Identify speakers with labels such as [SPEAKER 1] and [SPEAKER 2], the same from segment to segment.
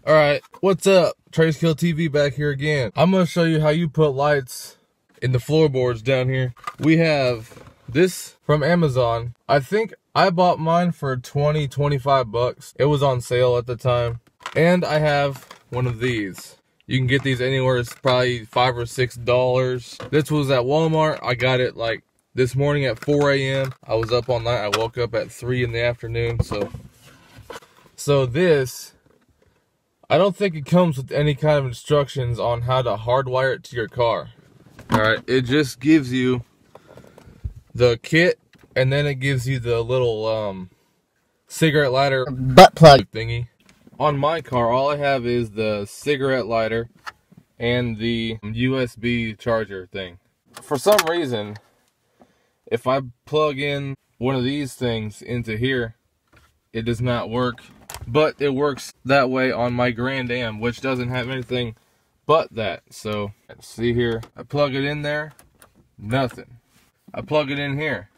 [SPEAKER 1] Alright, what's up? Tracekill TV back here again. I'm going to show you how you put lights in the floorboards down here. We have this from Amazon. I think I bought mine for 25 bucks. It was on sale at the time. And I have one of these. You can get these anywhere. It's probably $5 or $6. This was at Walmart. I got it like this morning at 4 a.m. I was up all night. I woke up at 3 in the afternoon. So this, I don't think it comes with any kind of instructions on how to hardwire it to your car. Alright, it just gives you the kit, and then it gives you the little cigarette lighter butt plug thingy. On my car, all I have is the cigarette lighter and the USB charger thing. For some reason, if I plug in one of these things into here, it does not work. But it works that way on my Grand Am, which doesn't have anything but that. So, see here, I plug it in there, nothing. I plug it in here,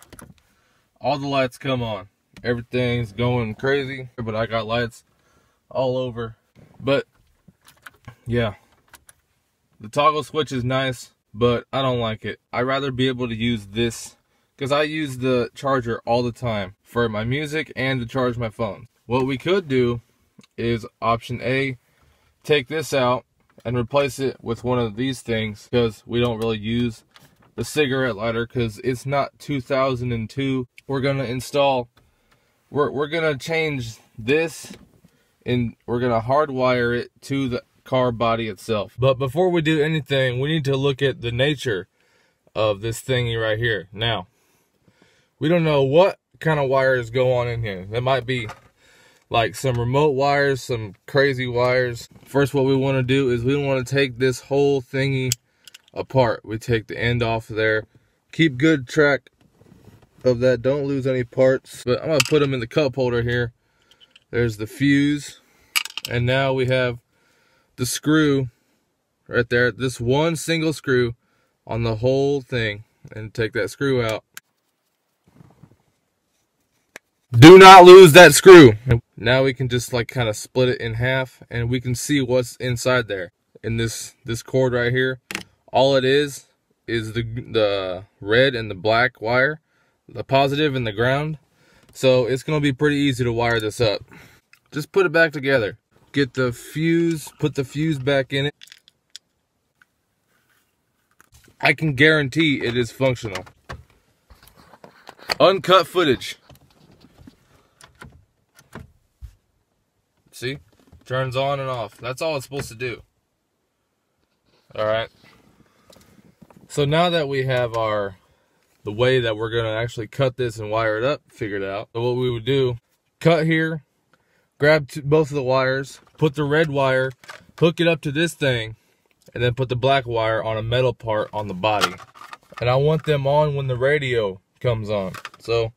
[SPEAKER 1] all the lights come on. Everything's going crazy, but I got lights all over. But, yeah, the toggle switch is nice, but I don't like it. I'd rather be able to use this, because I use the charger all the time for my music and to charge my phone. What we could do is option A, take this out and replace it with one of these things, because we don't really use the cigarette lighter because it's not 2002. We're gonna install, we're gonna change this and we're gonna hardwire it to the car body itself. But before we do anything, we need to look at the nature of this thingy right here. Now, we don't know what kind of wires go on in here. There might be like some remote wires, some crazy wires. First, what we want to do is we want to take this whole thingy apart. We take the end off there. Keep good track of that. Don't lose any parts. But I'm going to put them in the cup holder here. There's the fuse. And now we have the screw right there. This one single screw on the whole thing. And take that screw out. Do not lose that screw. Now we can just like kind of split it in half, and we can see what's inside there. In this cord right here, all it is the red and the black wire, the positive and the ground. So it's gonna be pretty easy to wire this up. Just put it back together. Get the fuse, put the fuse back in it. I can guarantee it is functional. Uncut footage. See? Turns on and off. That's all it's supposed to do. Alright. So now that we have the way that we're going to actually cut this and wire it up figured out, so what we would do, cut here, grab both of the wires, put the red wire, hook it up to this thing, and then put the black wire on a metal part on the body. And I want them on when the radio comes on. So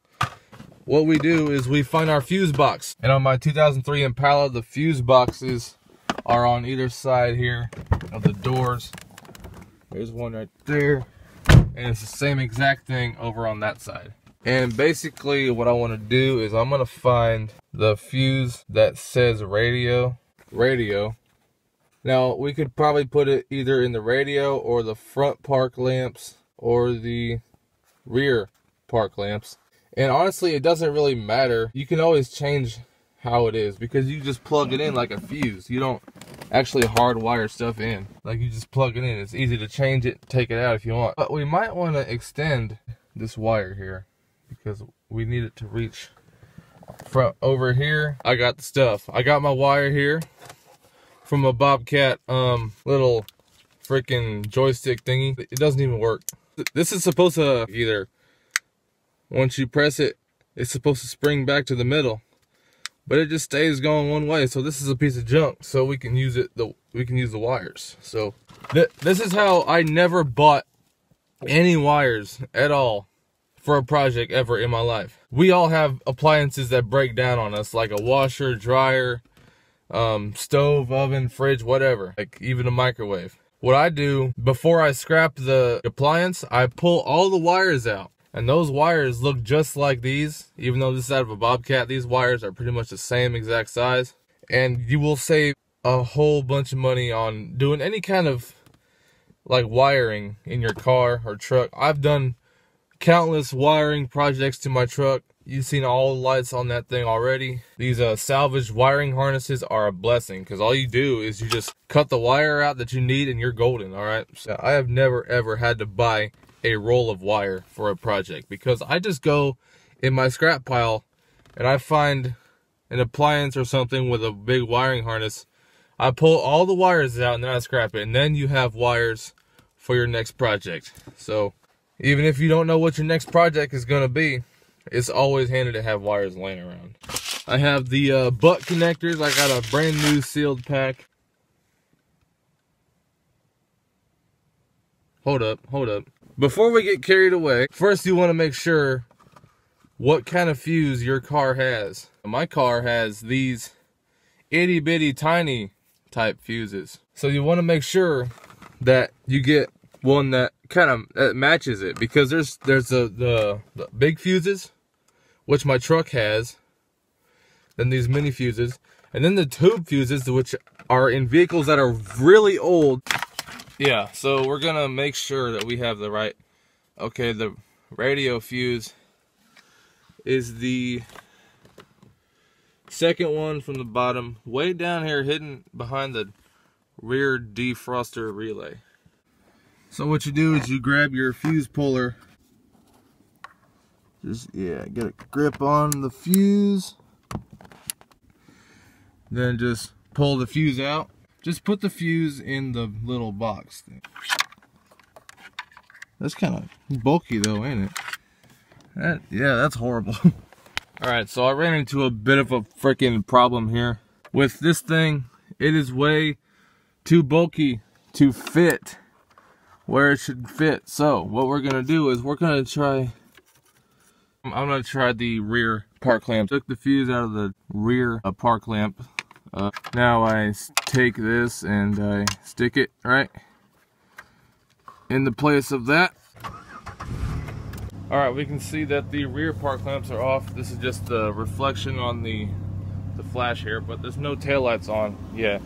[SPEAKER 1] what we do is we find our fuse box. And on my 2003 Impala, the fuse boxes are on either side here of the doors. There's one right there. And it's the same exact thing over on that side. And basically what I want to do is I'm going to find the fuse that says radio. Now we could probably put it either in the radio or the front park lamps or the rear park lamps. And honestly, it doesn't really matter. You can always change how it is because you just plug it in like a fuse. You don't actually hardwire stuff in. Like, you just plug it in. It's easy to change it, take it out if you want. But we might want to extend this wire here because we need it to reach from over here. I got the stuff. I got my wire here from a Bobcat little freaking joystick thingy. It doesn't even work. This is supposed to either, once you press it, it's supposed to spring back to the middle, but it just stays going one way. So this is a piece of junk. So we can use it. We can use the wires. So this is how I never bought any wires at all for a project ever in my life. We all have appliances that break down on us, like a washer, dryer, stove, oven, fridge, whatever, like even a microwave. What I do before I scrap the appliance, I pull all the wires out. And those wires look just like these. Even though this is out of a Bobcat, these wires are pretty much the same exact size. And you will save a whole bunch of money on doing any kind of like wiring in your car or truck. I've done countless wiring projects to my truck. You've seen all the lights on that thing already. These salvage wiring harnesses are a blessing, because all you do is you just cut the wire out that you need and you're golden. All right, so I have never ever had to buy a roll of wire for a project, because I just go in my scrap pile and I find an appliance or something with a big wiring harness. I pull all the wires out and then I scrap it, and then you have wires for your next project. So even if you don't know what your next project is going to be, it's always handy to have wires laying around. I have the butt connectors. I got a brand new sealed pack. Hold up. Before we get carried away, first you want to make sure what kind of fuse your car has. My car has these itty bitty tiny type fuses. So you want to make sure that you get one that kind of matches it, because there's the big fuses, which my truck has, then these mini fuses, and then the tube fuses, which are in vehicles that are really old. Yeah, so we're gonna make sure that we have the right. Okay, the radio fuse is the second one from the bottom, way down here, hidden behind the rear defroster relay. So what you do is you grab your fuse puller, just, yeah, get a grip on the fuse, then just pull the fuse out. Just put the fuse in the little box thing. That's kind of bulky though, ain't it? Yeah, that's horrible. Alright, so I ran into a bit of a freaking problem here. With this thing, it is way too bulky to fit where it should fit. So what we're gonna do is I'm gonna try the rear park clamp. Took the fuse out of the rear park lamp. Now I take this and I stick it right in the place of that. Alright, we can see that the rear park lamps are off. This is just the reflection on the flash here, but there's no taillights on yet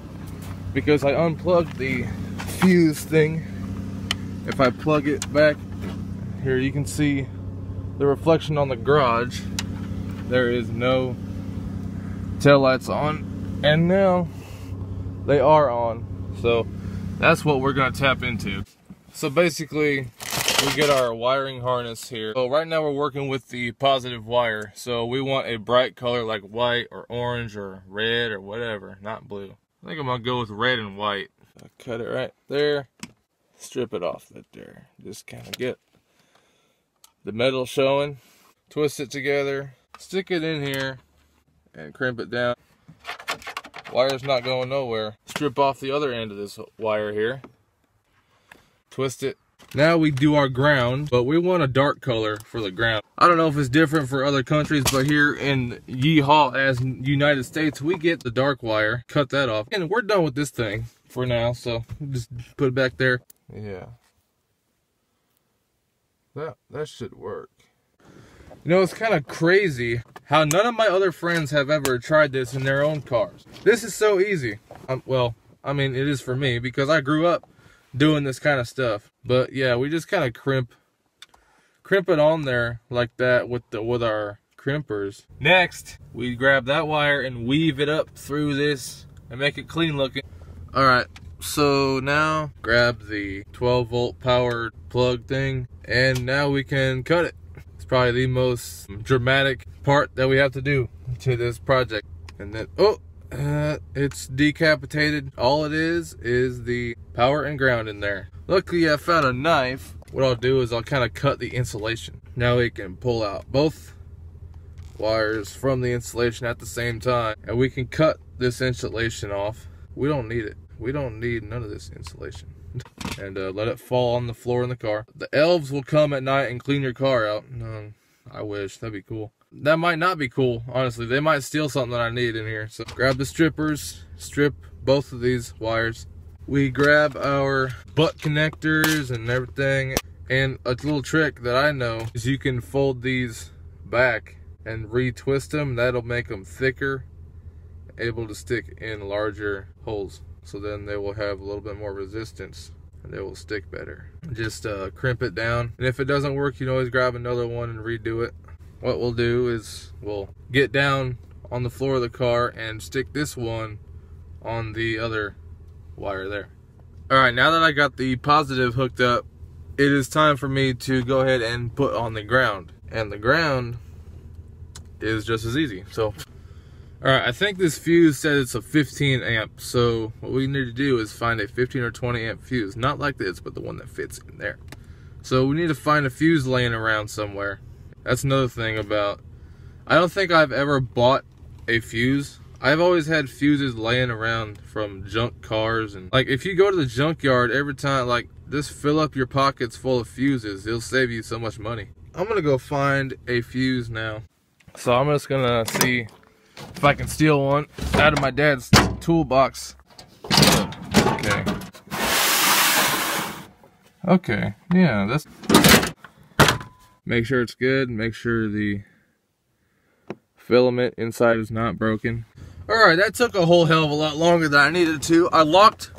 [SPEAKER 1] because I unplugged the fuse thing. If I plug it back here, you can see the reflection on the garage. There is no taillights on, and now they are on. So that's what we're gonna tap into. So basically, we get our wiring harness here. So right now we're working with the positive wire. So we want a bright color like white or orange or red or whatever, not blue. I think I'm gonna go with red and white. I cut it right there. Strip it off right there. Just kind of get the metal showing. Twist it together. Stick it in here and crimp it down. Wire's not going nowhere. Strip off the other end of this wire here. Twist it. Now we do our ground, but we want a dark color for the ground. I don't know if it's different for other countries, but here in Yeehaw as United States, we get the dark wire. Cut that off. And we're done with this thing for now, so just put it back there. Yeah. That should work. You know, it's kind of crazy how none of my other friends have ever tried this in their own cars. This is so easy. Well, I mean, it is for me because I grew up doing this kind of stuff. But yeah, we just kind of crimp it on there like that with our crimpers. Next, we grab that wire and weave it up through this and make it clean looking. All right, so now grab the 12-volt powered plug thing, and now we can cut it. It's probably the most dramatic part that we have to do to this project. And then, it's decapitated. All it is the power and ground in there. Luckily, I found a knife. What I'll do is I'll kind of cut the insulation. Now we can pull out both wires from the insulation at the same time, and we can cut this insulation off. We don't need it. We don't need none of this insulation. And let it fall on the floor in the car. The elves will come at night and clean your car out. I wish. That'd be cool. That might not be cool, honestly. They might steal something that I need in here. So grab the strippers, strip both of these wires. We grab our butt connectors and everything. And a little trick that I know is you can fold these back and retwist them. That'll make them thicker able to stick in larger holes. So then they will have a little bit more resistance and they will stick better. Just crimp it down. And if it doesn't work, you can always grab another one and redo it. What we'll do is we'll get down on the floor of the car and stick this one on the other wire there. Alright, now that I got the positive hooked up, it is time for me to go ahead and put on the ground. And the ground is just as easy. So, alright, I think this fuse says it's a 15 amp. So what we need to do is find a 15 or 20 amp fuse. Not like this, but the one that fits in there. So we need to find a fuse laying around somewhere. That's another thing about, I don't think I've ever bought a fuse. I've always had fuses laying around from junk cars, and like if you go to the junkyard every time, like just fill up your pockets full of fuses. It'll save you so much money. I'm gonna go find a fuse now. So I'm just gonna see if I can steal one out of my dad's toolbox. Okay. Okay, yeah, that's, make sure it's good, make sure the filament inside is not broken. Alright, that took a whole hell of a lot longer than I needed to. I locked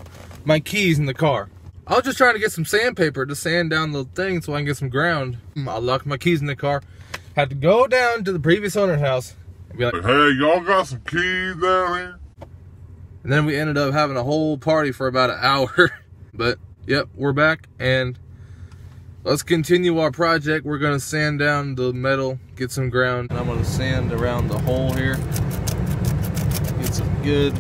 [SPEAKER 1] my keys in the car. I was just trying to get some sandpaper to sand down the thing so I can get some ground. I locked my keys in the car. Had to go down to the previous owner's house and be like, hey, y'all got some keys down here? And then we ended up having a whole party for about an hour. But, yep, we're back and let's continue our project. We're gonna sand down the metal, get some ground. And I'm gonna sand around the hole here. Get some good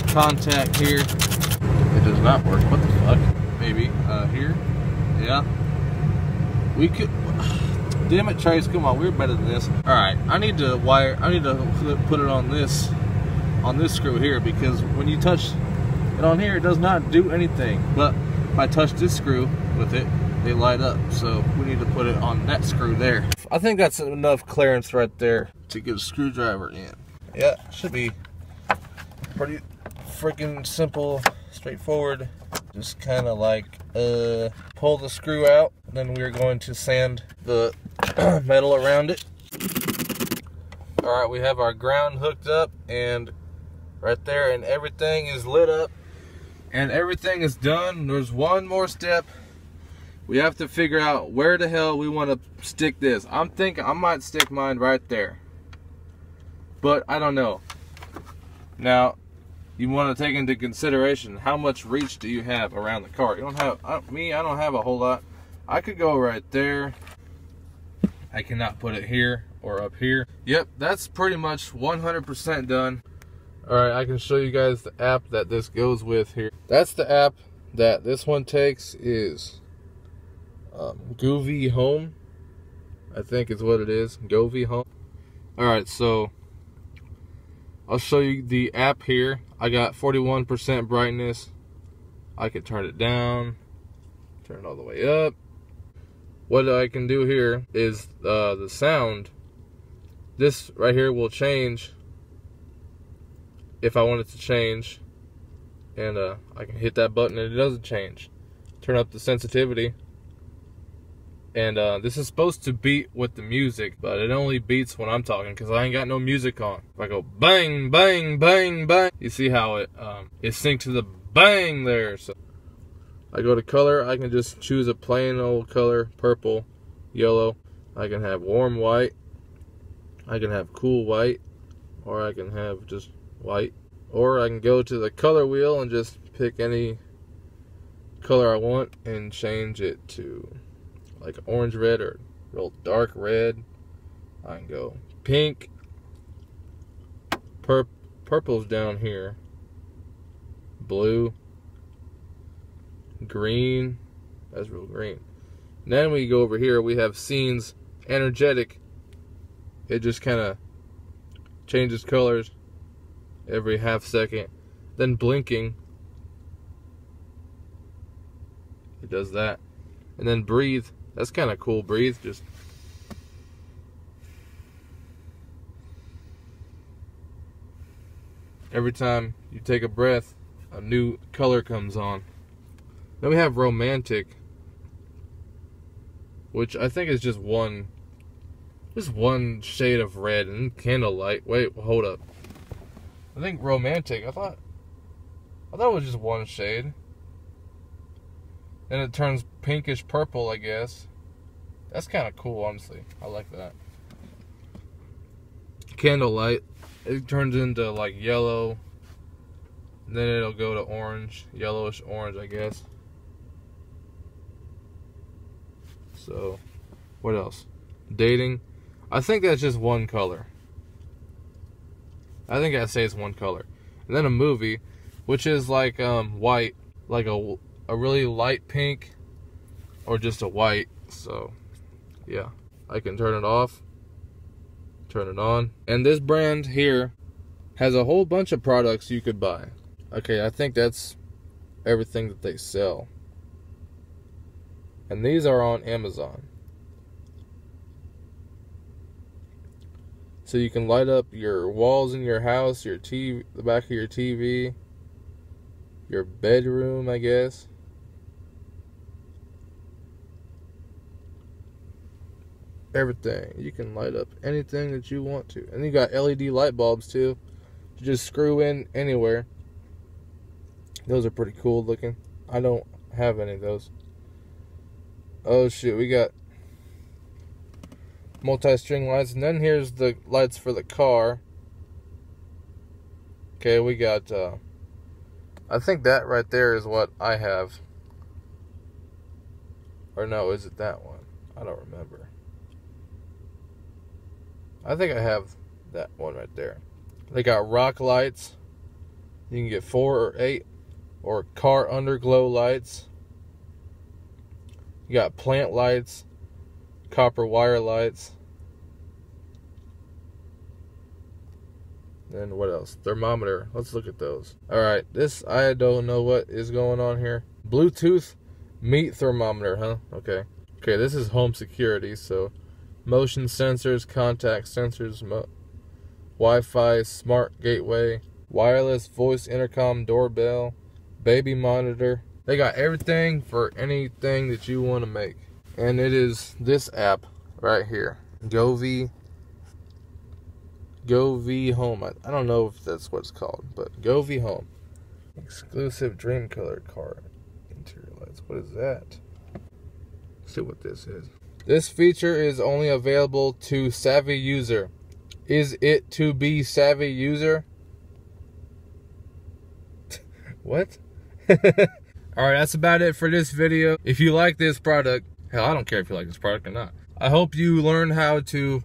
[SPEAKER 1] contact here. It does not work, what the fuck? Maybe, here, yeah. We could, damn it Trace, come on, we're better than this. All right, I need to put it on this screw here, because when you touch it on here, it does not do anything. But if I touch this screw with it, they light up, so we need to put it on that screw there. I think that's enough clearance right there to get a screwdriver in. Yeah, should be pretty freaking simple, straightforward. Just kind of like pull the screw out, then we're going to sand the metal around it. All right, we have our ground hooked up and right there, and everything is lit up and everything is done. There's one more step. We have to figure out where the hell we want to stick this. I'm thinking I might stick mine right there, but I don't know. Now, you want to take into consideration how much reach do you have around the car. You don't have, I don't have a whole lot. I could go right there. I cannot put it here or up here. Yep, that's pretty much 100% done. All right, I can show you guys the app that this goes with here. That's the app that this one takes, is Govee Home, I think is what it is, Govee Home. Alright, so I'll show you the app here. I got 41% brightness. I could turn it down, turn it all the way up. What I can do here is the sound. This right here will change if I want it to change, and I can hit that button and it doesn't change. Turn up the sensitivity. And this is supposed to beat with the music, but it only beats when I'm talking because I ain't got no music on. If I go bang, bang, bang, bang, you see how it syncs to the bang there. So I go to color, I can just choose a plain old color, purple, yellow. I can have warm white, I can have cool white, or I can have just white. Or I can go to the color wheel and just pick any color I want and change it to like orange red or real dark red. I can go pink, purple's down here, blue, green, that's real green. And then we go over here, we have scenes, energetic. It just kind of changes colors every half second. Then blinking, it does that. And then breathe. That's kind of cool, breathe. Just every time you take a breath, a new color comes on. Then we have romantic, which I think is just one shade of red, and candlelight. Wait, hold up. I think romantic. I thought it was just one shade. Then it turns pinkish purple, I guess. That's kind of cool, honestly. I like that. Candlelight. It turns into like yellow. Then it'll go to orange, yellowish orange, I guess. So, what else? Dating. I think that's just one color. I think I'd say it's one color. And then a movie, which is like white, like a really light pink, or just a white. So, yeah. I can turn it off, turn it on. And this brand here has a whole bunch of products you could buy. Okay, I think that's everything that they sell. And these are on Amazon. So you can light up your walls in your house, your TV, the back of your TV, your bedroom, I guess. Everything. You can light up anything that you want to. And you got LED light bulbs too. You just screw in anywhere. Those are pretty cool looking. I don't have any of those. Oh shit, we got multi-string lights. And then here's the lights for the car. Okay, we got, I think that right there is what I have. Or no, is it that one? I don't remember. I think I have that one right there. They got rock lights. You can get 4 or 8. Or car underglow lights. You got plant lights, copper wire lights. Then what else? Thermometer. Let's look at those. Alright, this, I don't know what is going on here. Bluetooth meat thermometer, huh? Okay. Okay, this is home security, so motion sensors, contact sensors, Wi-Fi, smart gateway, wireless voice intercom doorbell, baby monitor. They got everything for anything that you want to make. And it is this app right here. Go-V Home. I don't know if that's what it's called, but Go-V Home. Exclusive dream color car interior lights. What is that? Let's see what this is. This feature is only available to savvy user. Is it to be savvy user? What? Alright, that's about it for this video. If you like this product, hell, I don't care if you like this product or not. I hope you learn how to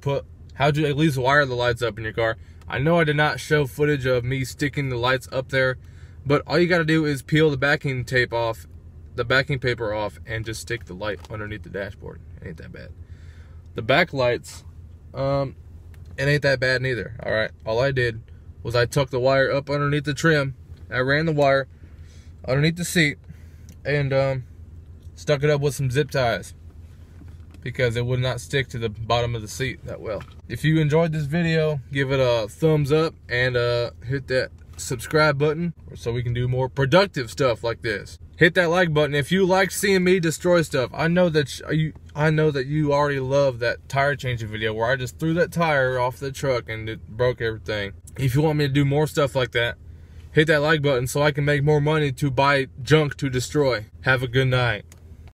[SPEAKER 1] at least wire the lights up in your car. I know I did not show footage of me sticking the lights up there, but all you gotta do is peel the backing tape off, the backing paper off, and just stick the light underneath the dashboard. It ain't that bad. The back lights, it ain't that bad neither. Alright, all I did was I tucked the wire up underneath the trim. I ran the wire underneath the seat and stuck it up with some zip ties because it would not stick to the bottom of the seat that well. If you enjoyed this video, give it a thumbs up and hit that subscribe button so we can do more productive stuff like this. Hit that like button if you like seeing me destroy stuff. I know that you already love that tire changing video where I just threw that tire off the truck and it broke everything. If you want me to do more stuff like that, hit that like button so I can make more money to buy junk to destroy. Have a good night.